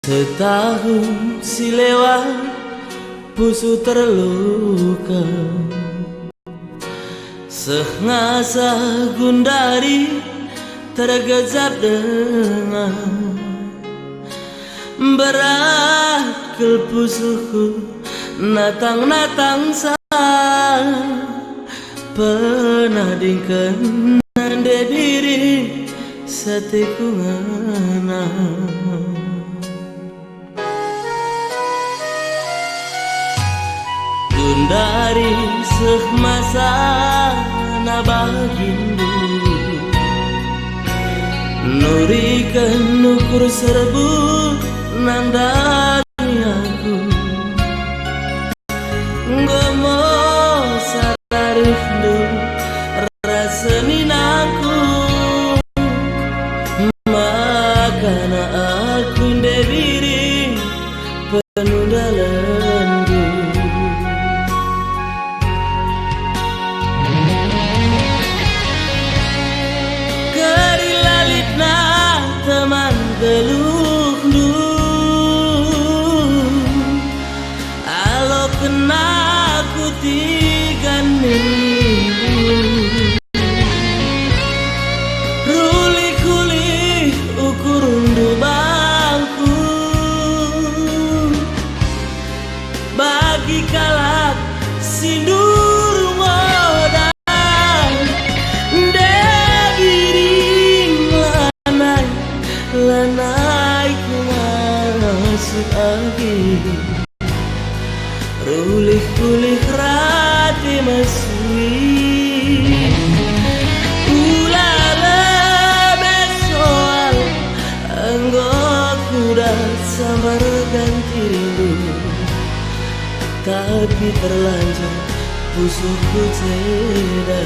Setahun si lewat, pusu terluka. Sengasa gundari tergejap dengan berat kelpusuku natang-natang sa pernah dingkenan de diri satekungana. Gundari semasa na bagindu nurikan nukur serbu nang dani aku ngomo sarindu rasani naku makana aku ndebiri penuh dalandu. Teman geluh du alo kena ku tigani ruli-kuli ukur undu bangku bagi kalak sindur modal lanai ku masuk agi rulih-kulih rati masui ulala besoal anggap kuda samar ganti rindu tapi terlanjur pusukku cedera.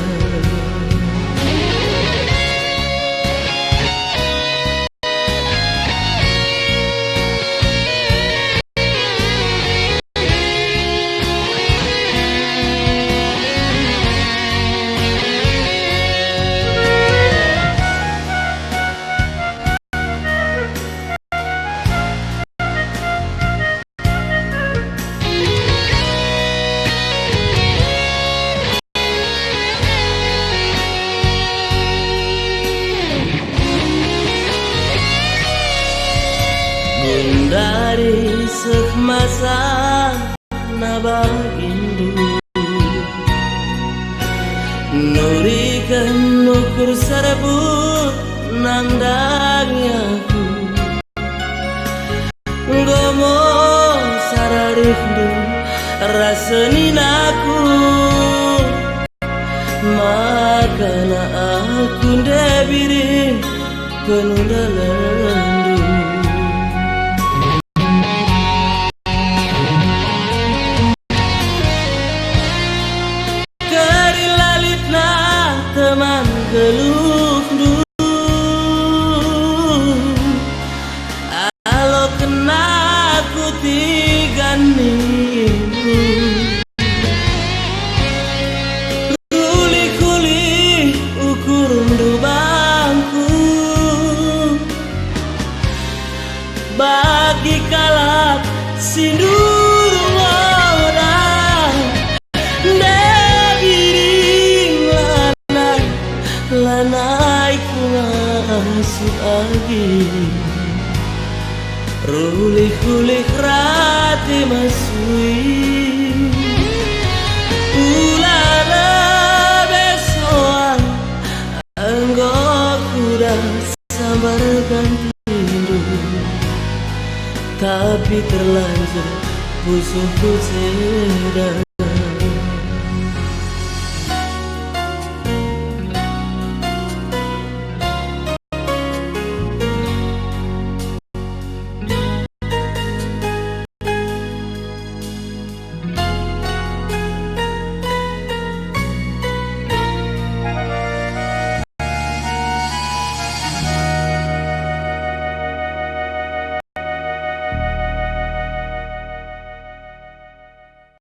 Dari semasa nabagindu nurikan nukur serbut nang dangi aku ngomo sararindu rasani naku makana aku ndebiri penuh dalandu. Teman geluh du alo kena ku tigani ruli-kuli ukur undu bangku bagi kalak sindur modal lanai ku masuk agi rulih-kulih rati masui ulala besoan anggap kuda sambar ganti rindu tapi terlanjur pusukku cedera.